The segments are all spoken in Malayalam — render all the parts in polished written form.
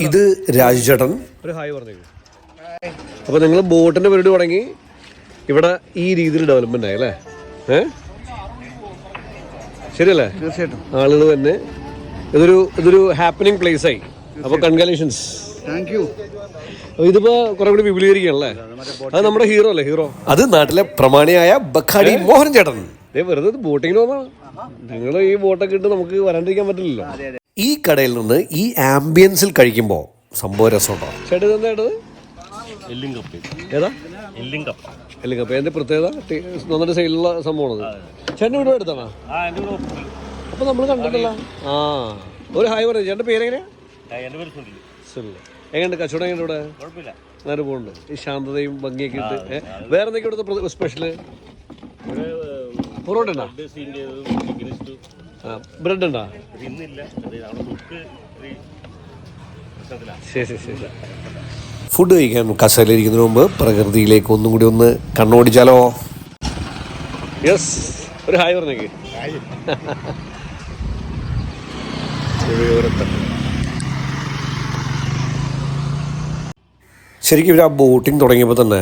ഇത് രാജുചേട്ടൻ ഒരു ഹായ് പറഞ്ഞു. അപ്പൊ നിങ്ങൾ ബോട്ടിന്റെ പരിപാടി തുടങ്ങി ഇവിടെ ഈ രീതിയിൽ ഡെവലപ്മെന്റ് ആയി അല്ലേ? ശരിയല്ലേ? തീർച്ചയായിട്ടും ആളുകൾ തന്നെ ഇതൊരു ഹാപ്പനിങ് പ്ലേസ് ആയി. അപ്പൊ കൺഗ്രാലേഷൻസ്. Thank you. ഇതിപ്പോ കുറെ കൂടി വിപുലീകരിക്കണല്ലേ? അത് നമ്മുടെ ഹീറോ അല്ലേ? ഹീറോ അത് നാട്ടിലെ പ്രമാണിയായ ബഖാടി മോഹൻ ചേട്ടൻ. വെറുതെ ബോട്ടിങ്ങിന് വന്നാണ്. നിങ്ങൾ ഈ ബോട്ടൊക്കെ ഇട്ട് നമുക്ക് വരാണ്ടിരിക്കാൻ പറ്റില്ലല്ലോ. ഈ കടയിൽ നിന്ന് ഈ ആംബിയൻസിൽ കഴിക്കുമ്പോൾ സംഭവം രസമുണ്ടോ? ചേട്ടൻ എന്താ ഏതാ എല്ലിങ്കപ്പ? എന്റെ പ്രത്യേകത നന്നായിട്ട് സൈഡിലുള്ള സംഭവമാണ്. ചേട്ടൻ വീട് എടുത്താണോ? അപ്പൊ നമ്മൾ കണ്ടിട്ടല്ല. ആ ഒരു ഹായ് പറഞ്ഞു. ചേട്ടൻ്റെ പേരെങ്ങനെയാ? എങ്ങനെയുണ്ട് കച്ചവടം? എങ്ങനെ ഇവിടെ? നേരെ പോകുന്നുണ്ട്. ഈ ശാന്തതയും ഭംഗിയൊക്കെ ഇട്ട്. വേറെ എന്തൊക്കെ ഇവിടുത്തെ സ്പെഷ്യല്? പൊറോട്ട ഉണ്ടോ? ബ്രെഡ് ഉണ്ടോ? ശരി ശരി. ഫുഡ് കഴിക്കാൻ കസേരയിലിരിക്കുന്നതിന് മുമ്പ് പ്രകൃതിയിലേക്ക് ഒന്നും കൂടി ഒന്ന് കണ്ണോടിച്ചാലോ? യെസ്, ഒരു ഹായ് പറഞ്ഞേക്ക്. ശരിക്കും ഇവർ ആ ബോട്ടിങ് തുടങ്ങിയപ്പോൾ തന്നെ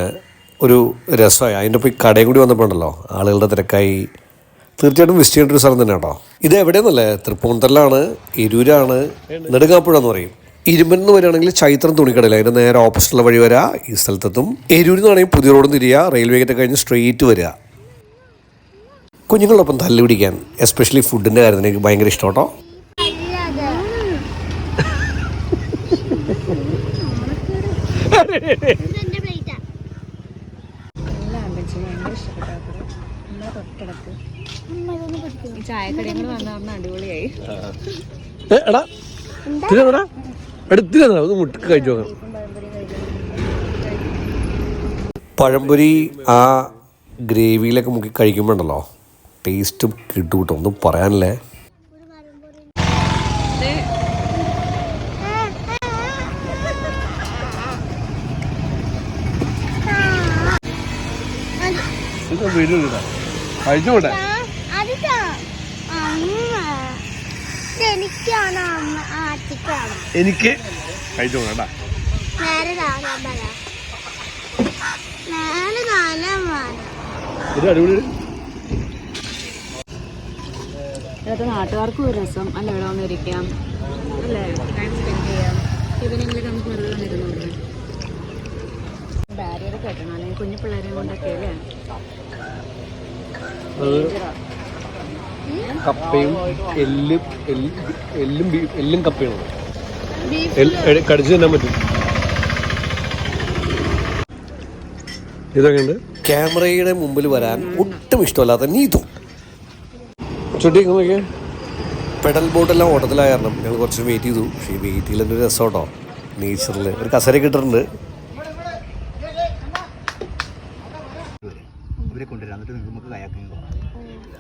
ഒരു രസമായി. അതിൻ്റെ ഒപ്പം ഈ കടയും കൂടി വന്നപ്പോഴുണ്ടല്ലോ ആളുകളുടെ തിരക്കായി. തീർച്ചയായിട്ടും വിസിറ്റ് ചെയ്യേണ്ട ഒരു സ്ഥലം തന്നെ കേട്ടോ. ഇത് എവിടെയെന്നല്ലേ? തൃപ്പൂണിത്തറയിലാണ്, എരൂരാണ്, നെടുങ്ങാപ്പുഴന്ന് പറയും. ഇരുമ്പൻ നിന്ന് വരികയാണെങ്കിൽ ചൈത്രം തുണിക്കടയിൽ അതിൻ്റെ നേരെ ഓപ്പോസിറ്റുള്ള വഴി വരിക, ഈ സ്ഥലത്തെത്തും. എരൂരിൽ നിന്നാണെങ്കിൽ പുതിയ റോഡ് തിരിയുക, റെയിൽവേ ഗേറ്റ് കഴിഞ്ഞ് സ്ട്രെയിറ്റ് വരിക. കുഞ്ഞുങ്ങളൊപ്പം തല്ലു പിടിക്കാൻ, എസ്പെഷ്യലി ഫുഡിൻ്റെ കാര്യത്തിന് എനിക്ക് ഭയങ്കര ഇഷ്ടം കേട്ടോ. ചായക്കടയിൽ വന്ന അടിപൊളിയായി. മുട്ടക്ക് കഴിച്ചു നോക്കാം. പഴംപൊരി ആ ഗ്രേവിയിലൊക്കെ മുക്കി കഴിക്കുമ്പോണ്ടല്ലോ ടേസ്റ്റും കിട്ടും. ഒന്നും പറയാനല്ലേ. എനിക്ക് കഴിച്ചു നോക്കണ്ട. ഇതൊക്കെ നാട്ടുകാർക്കും ഒരു രസം അല്ല. ഇവിടെ വന്നിരിക്കാം അല്ലേ, ടൈം സ്പെൻഡ് ചെയ്യാം. ഈവനിങ്ങിലൊക്കെ നമുക്ക് വെറുതെ വന്നിരുന്നു. ബാരിയർ കെട്ടണം അല്ലെങ്കിൽ കുഞ്ഞു പിള്ളേരെ കൊണ്ടൊക്കെ അല്ലേ. കപ്പയും എല്ലും കപ്പയാണ് കടിച്ചു തിന്നാൻ പറ്റും. ഇതൊക്കെയുണ്ട്. ക്യാമറയുടെ മുമ്പിൽ വരാൻ ഒട്ടും ഇഷ്ടമല്ലാത്ത നീതു ചുട്ടി നോക്കിയേ. പെഡൽ ബോട്ടെല്ലാം ഓട്ടത്തിലായ കാരണം ഞങ്ങൾ കുറച്ച് വെയിറ്റ് ചെയ്തു. പക്ഷേ ഈ വെയിറ്റ് ചെയ്യലൊരു രസം കേട്ടോ. നേച്ചറിൽ ഒരു കസേരയൊക്കെ ഇട്ടിട്ടുണ്ട്.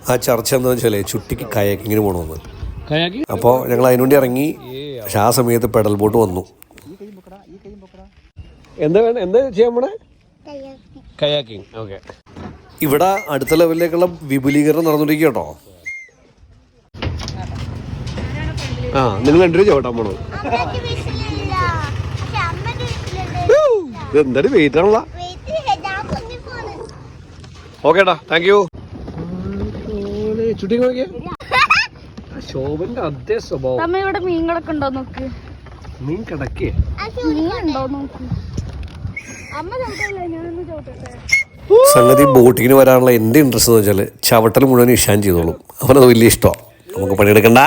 ആ ചർച്ച എന്താണെന്ന് വെച്ചാലേ ചുട്ടിക്ക് കയാക്കിങ്ങിന് പോകണമെന്ന്. അപ്പോൾ ഞങ്ങൾ അതിനുവേണ്ടി ഇറങ്ങി. പക്ഷെ ആ സമയത്ത് പെഡൽ ബോട്ട് വന്നു. എന്താ ചെയ്യാൻ പോണേ? കയാക്കിങ്. ഓക്കെ. ഇവിടെ അടുത്ത ലെവലിലേക്കുള്ള വിപുലീകരണം നടന്നുകൊണ്ടിരിക്കുക കേട്ടോ. ആ നിങ്ങൾ രണ്ടുപേരും ചോട്ടാൻ പോണത്. എന്തായാലും വെയിറ്റ് ആണല്ല. ഓക്കേട്ടാ, താങ്ക് യു. ചുട്ടി നോക്കിയേ. ശോഭന്റെ അതേ സ്വഭാവം. ഇവിടെ മീനുകളൊക്കെ ഉണ്ടോ നോക്ക്. മീൻ കിടക്കേ ഉണ്ടോ നോക്ക്. അമ്മ ചോട്ടല്ലേ, ഞാനൊന്ന് ചോട്ടെ. സംഗതി ബോട്ടിങ്ങിന് വരാനുള്ള എൻ്റെ ഇൻട്രസ്റ്റ് എന്ന് വെച്ചാൽ ചവിട്ടൽ മുഴുവൻ ഇഷാൻ ചെയ്തോളും. അവനത് വലിയ ഇഷ്ടമാണ്. നമുക്ക് പണിയെടുക്കണ്ട.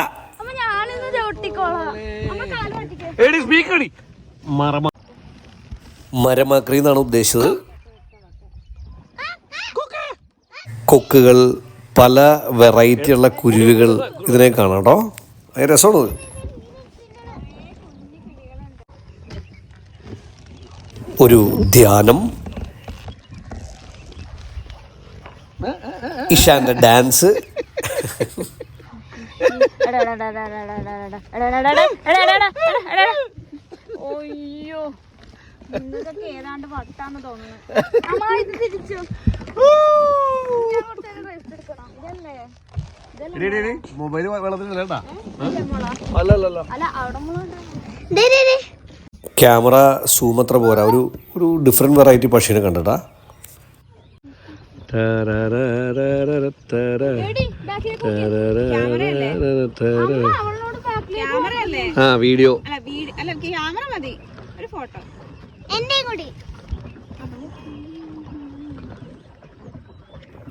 മരമാക്രി എന്നാണ് ഉദ്ദേശിച്ചത്. കൊക്കുകൾ, പല വെറൈറ്റി ഉള്ള കുരുവികൾ ഇതിനെ കാണാം കേട്ടോ. അത് രസമാണത്. ഒരു ധ്യാനം, ഇഷാന്റെ ഡാൻസ്. ഒയ്യോ, ഇതൊക്കെ ഏതാണ്ട് വട്ടാന്ന് തോന്നുന്നു. ഇത് തിരിച്ചു. മൊബൈൽ വെള്ളത്തിലല്ല അല്ല അവിടെ മുളകുണ്ട്. ക്യാമറ സൂം അത്ര പോരാ. ഒരു ഡിഫറെൻറ്റ് വെറൈറ്റി പക്ഷീനെ കണ്ടട്ടാ. ആ വീഡിയോ ക്യാമറ മതി ഒരു ഫോട്ടോ.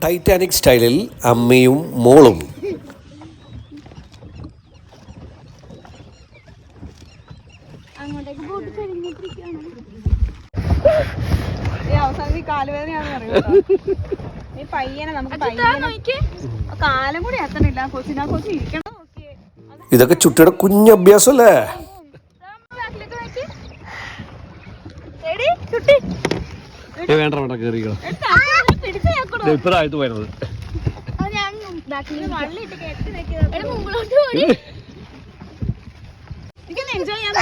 ടൈറ്റാനിക് സ്റ്റൈലിൽ അമ്മയും മോളും. അവസാനം കാലുവേദനയാണെന്ന് അറിയാം. ഈ പയ്യനെ നമുക്ക് കാലം കൂടി എത്തണില്ല. കൊച്ചിനാ കൊച്ചു ഇരിക്കണം. ഇതൊക്കെ ചുട്ടിയുടെ കുഞ്ഞ് അഭ്യാസമല്ലേ? വേണ്ട വേണ്ട കയറിക്കണം. ഇപ്പഴായിട്ട് വരുന്നത് എൻജോയ് ചെയ്യാൻ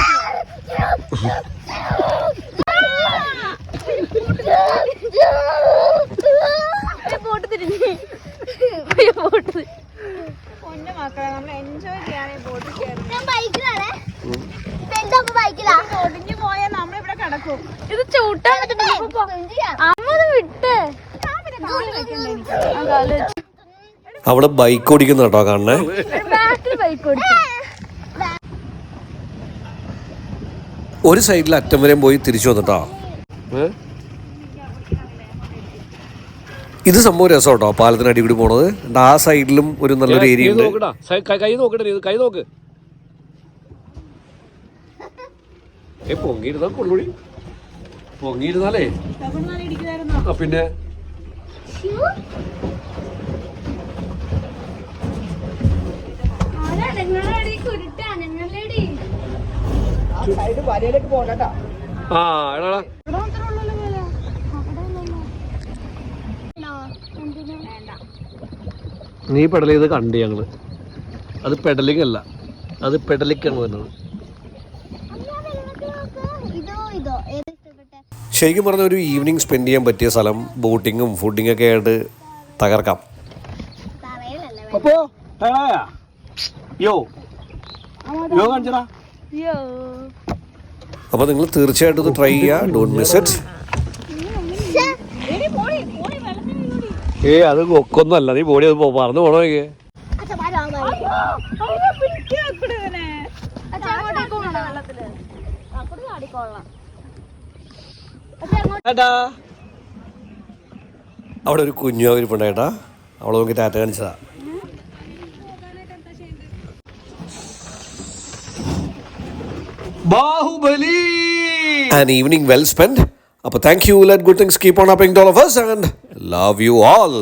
പോട്ട് തിരിഞ്ഞ് പൊന്നു മക്കളെ നമ്മൾ എൻജോയ് ചെയ്യാനേ ബോട്ടിൽ ഒടിഞ്ഞു പോയാൽ നമ്മളിവിടെ കിടക്കും. ഇത് ചൂട്ടാൻ വിട്ട് അവള് ബൈക്ക് ഓടിക്കുന്ന കേട്ടോ കാണണേ. ഒരു സൈഡിൽ അറ്റം വരെയും പോയി തിരിച്ചു വന്നിട്ടോ. ഇത് സംഭവം രസം കേട്ടോ, പാലത്തിന് അടികൂടി പോണത്. ആ സൈഡിലും ഒരു നല്ലൊരു ഏരിയ ഉണ്ട്. കൈ നോക്കട്ടെ, കൈ നോക്ക്. പൊങ്ങിയിരുന്നാ കൊള്ളുടി. പൊങ്ങിയിരുന്നാലേ പിന്നെ ആ എടാ നീ പെഡൽ ചെയ്ത് കണ്ട് ഞങ്ങള്. അത് പെഡലിംഗ് അല്ല, അത് പെഡലിക്കാണ് വരുന്നത്. ശരിക്കും പറഞ്ഞ ഒരു ഈവനിങ് സ്പെൻഡ് ചെയ്യാൻ പറ്റിയ സ്ഥലം. ബോട്ടിങ്ങും ഫുഡിങ് ഒക്കെ ആയിട്ട് തകർക്കാം. അപ്പോൾ നിങ്ങൾ തീർച്ചയായിട്ടും ഇത് ട്രൈ ചെയ്യുക. Don't miss it. അത് കൊക്കൊന്നും അല്ല, നീ ബോഡി അത് പറന്ന് പോണോ? അവിടെ ഒരു കുഞ്ഞു അവരിപ്പുണ്ടായിട്ടാ. അവളെ നോക്കി ടാറ്റ കാണിച്ചതാ. Baahubali. An evening well spent. അപ്പോൾ thank you. Let good things keep on happening to all of us and love you all.